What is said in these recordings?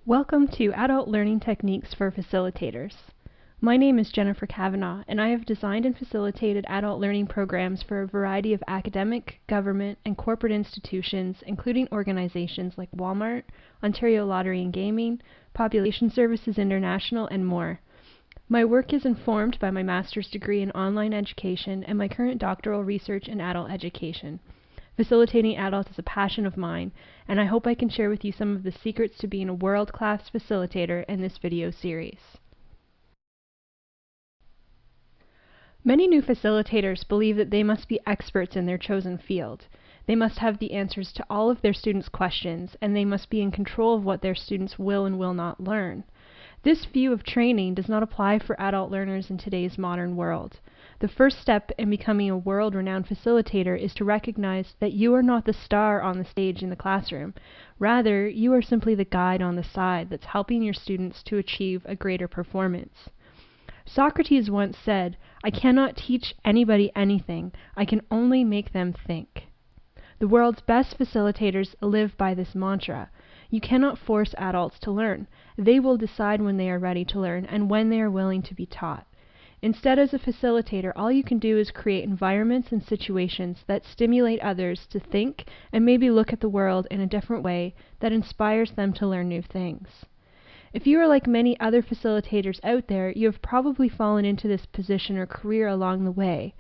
Welcome to Adult Learning Techniques for Facilitators. My name is Jennifer Kavanagh, and I have designed and facilitated adult learning programs for a variety of academic, government, and corporate institutions, including organizations like Walmart, Ontario Lottery and Gaming, Population Services International, and more. My work is informed by my master's degree in online education and my current doctoral research in adult education. Facilitating adults is a passion of mine, and I hope I can share with you some of the secrets to being a world-class facilitator in this video series. Many new facilitators believe that they must be experts in their chosen field. They must have the answers to all of their students' questions, and they must be in control of what their students will and will not learn. This view of training does not apply for adult learners in today's modern world. The first step in becoming a world-renowned facilitator is to recognize that you are not the star on the stage in the classroom. Rather, you are simply the guide on the side that's helping your students to achieve a greater performance. Socrates once said, "I cannot teach anybody anything. I can only make them think." The world's best facilitators live by this mantra. You cannot force adults to learn. They will decide when they are ready to learn and when they are willing to be taught. Instead, as a facilitator, all you can do is create environments and situations that stimulate others to think and maybe look at the world in a different way that inspires them to learn new things. If you are like many other facilitators out there, you have probably fallen into this position or career along the way.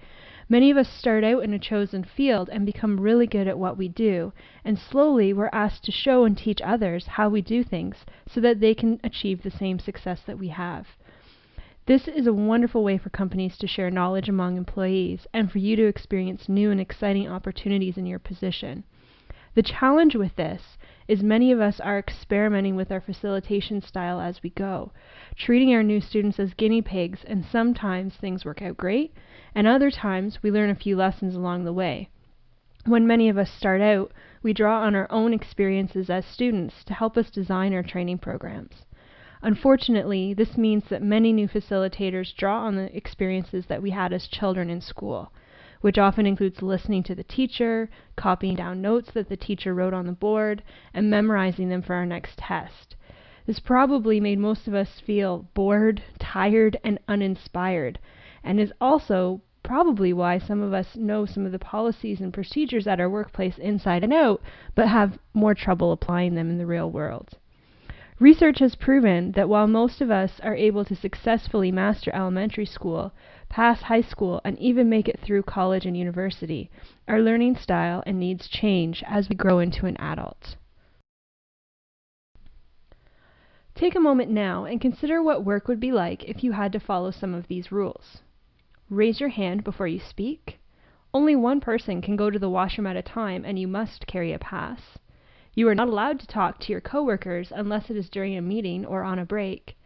Many of us start out in a chosen field and become really good at what we do, and slowly we're asked to show and teach others how we do things so that they can achieve the same success that we have. This is a wonderful way for companies to share knowledge among employees and for you to experience new and exciting opportunities in your position. The challenge with this is many of us are experimenting with our facilitation style as we go, treating our new students as guinea pigs, and sometimes things work out great, and other times we learn a few lessons along the way. When many of us start out, we draw on our own experiences as students to help us design our training programs. Unfortunately, this means that many new facilitators draw on the experiences that we had as children in school, which often includes listening to the teacher, copying down notes that the teacher wrote on the board, and memorizing them for our next test. This probably made most of us feel bored, tired, and uninspired, and is also probably why some of us know some of the policies and procedures at our workplace inside and out, but have more trouble applying them in the real world. Research has proven that while most of us are able to successfully master elementary school, pass high school, and even make it through college and university, our learning style and needs change as we grow into an adult. Take a moment now and consider what work would be like if you had to follow some of these rules. Raise your hand before you speak. Only one person can go to the washroom at a time, and you must carry a pass. You are not allowed to talk to your coworkers unless it is during a meeting or on a break,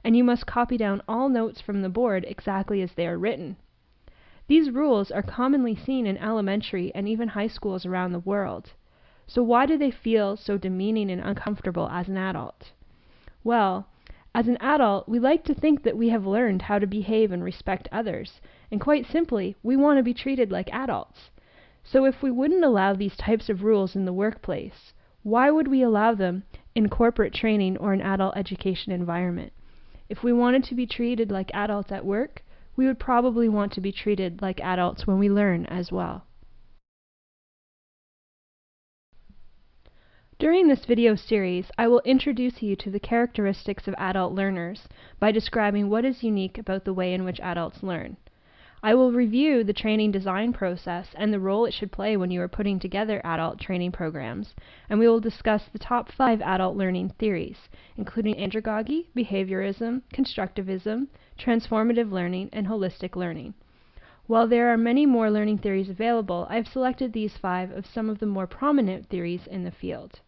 and you must copy down all notes from the board exactly as they are written. These rules are commonly seen in elementary and even high schools around the world. So why do they feel so demeaning and uncomfortable as an adult? Well, as an adult, we like to think that we have learned how to behave and respect others, and quite simply, we want to be treated like adults. So if we wouldn't allow these types of rules in the workplace, why would we allow them in corporate training or an adult education environment? If we wanted to be treated like adults at work, we would probably want to be treated like adults when we learn as well. During this video series, I will introduce you to the characteristics of adult learners by describing what is unique about the way in which adults learn. I will review the training design process and the role it should play when you are putting together adult training programs, and we will discuss the top 5 adult learning theories, including andragogy, behaviorism, constructivism, transformative learning, and holistic learning. While there are many more learning theories available, I have selected these 5 of some of the more prominent theories in the field.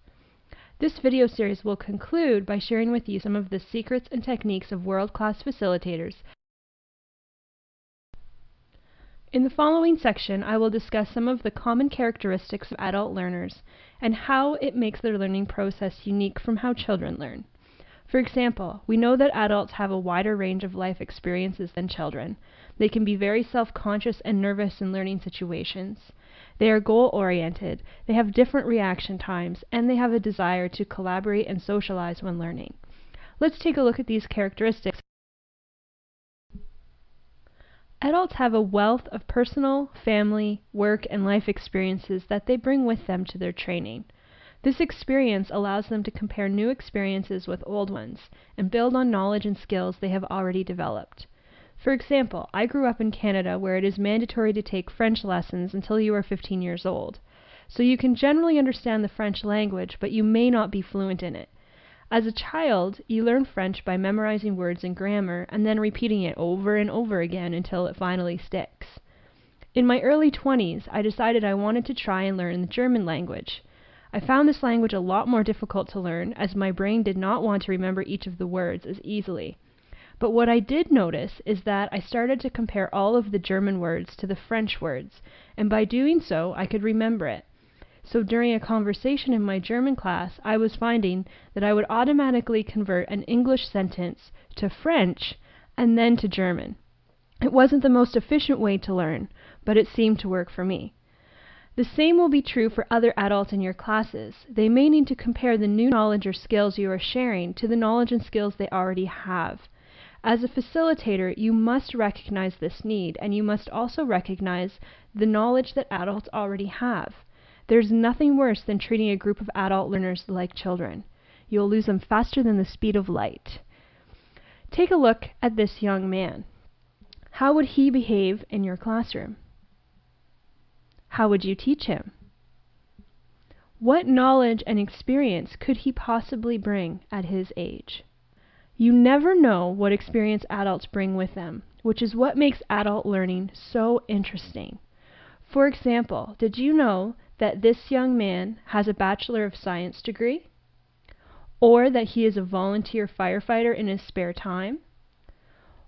This video series will conclude by sharing with you some of the secrets and techniques of world-class facilitators. In the following section, I will discuss some of the common characteristics of adult learners and how it makes their learning process unique from how children learn. For example, we know that adults have a wider range of life experiences than children. They can be very self-conscious and nervous in learning situations. They are goal-oriented, they have different reaction times, and they have a desire to collaborate and socialize when learning. Let's take a look at these characteristics. Adults have a wealth of personal, family, work, and life experiences that they bring with them to their training. This experience allows them to compare new experiences with old ones and build on knowledge and skills they have already developed. For example, I grew up in Canada where it is mandatory to take French lessons until you are 15 years old. So you can generally understand the French language, but you may not be fluent in it. As a child, you learn French by memorizing words and grammar and then repeating it over and over again until it finally sticks. In my early 20s, I decided I wanted to try and learn the German language. I found this language a lot more difficult to learn as my brain did not want to remember each of the words as easily. But what I did notice is that I started to compare all of the German words to the French words, and by doing so, I could remember it. So during a conversation in my German class, I was finding that I would automatically convert an English sentence to French and then to German. It wasn't the most efficient way to learn, but it seemed to work for me. The same will be true for other adults in your classes. They may need to compare the new knowledge or skills you are sharing to the knowledge and skills they already have. As a facilitator, you must recognize this need, and you must also recognize the knowledge that adults already have. There's nothing worse than treating a group of adult learners like children. You'll lose them faster than the speed of light. Take a look at this young man. How would he behave in your classroom? How would you teach him? What knowledge and experience could he possibly bring at his age? You never know what experience adults bring with them, which is what makes adult learning so interesting. For example, did you know that this young man has a Bachelor of Science degree? Or that he is a volunteer firefighter in his spare time?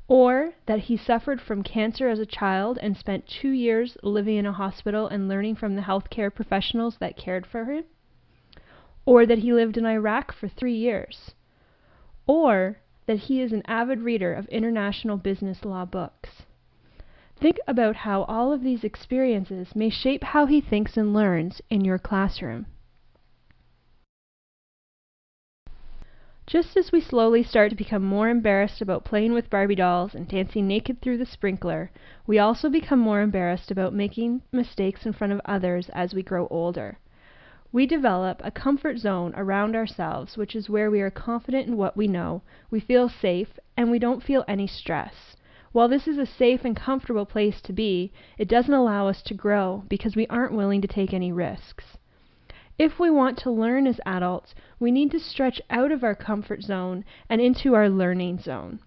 Or that he suffered from cancer as a child and spent 2 years living in a hospital and learning from the healthcare professionals that cared for him? Or that he lived in Iraq for 3 years? Or that he is an avid reader of international business law books? Think about how all of these experiences may shape how he thinks and learns in your classroom. Just as we slowly start to become more embarrassed about playing with Barbie dolls and dancing naked through the sprinkler, we also become more embarrassed about making mistakes in front of others as we grow older. We develop a comfort zone around ourselves, which is where we are confident in what we know, we feel safe, and we don't feel any stress. While this is a safe and comfortable place to be, it doesn't allow us to grow because we aren't willing to take any risks. If we want to learn as adults, we need to stretch out of our comfort zone and into our learning zone.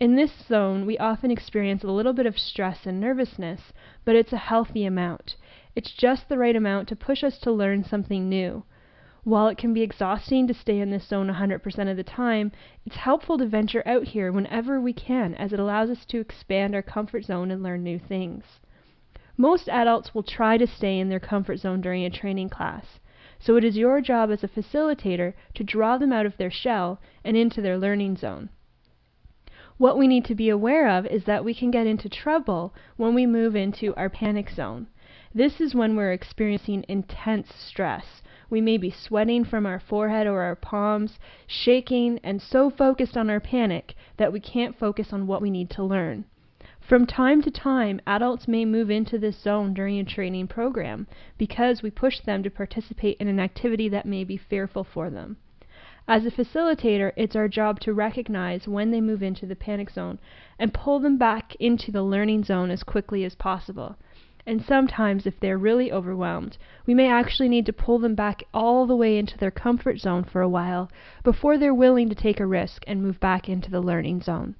In this zone, we often experience a little bit of stress and nervousness, but it's a healthy amount. It's just the right amount to push us to learn something new. While it can be exhausting to stay in this zone 100% of the time, it's helpful to venture out here whenever we can, as it allows us to expand our comfort zone and learn new things. Most adults will try to stay in their comfort zone during a training class, so it is your job as a facilitator to draw them out of their shell and into their learning zone. What we need to be aware of is that we can get into trouble when we move into our panic zone. This is when we're experiencing intense stress. We may be sweating from our forehead or our palms, shaking, and so focused on our panic that we can't focus on what we need to learn. From time to time, adults may move into this zone during a training program because we push them to participate in an activity that may be fearful for them. As a facilitator, it's our job to recognize when they move into the panic zone and pull them back into the learning zone as quickly as possible. And sometimes, if they're really overwhelmed, we may actually need to pull them back all the way into their comfort zone for a while before they're willing to take a risk and move back into the learning zone.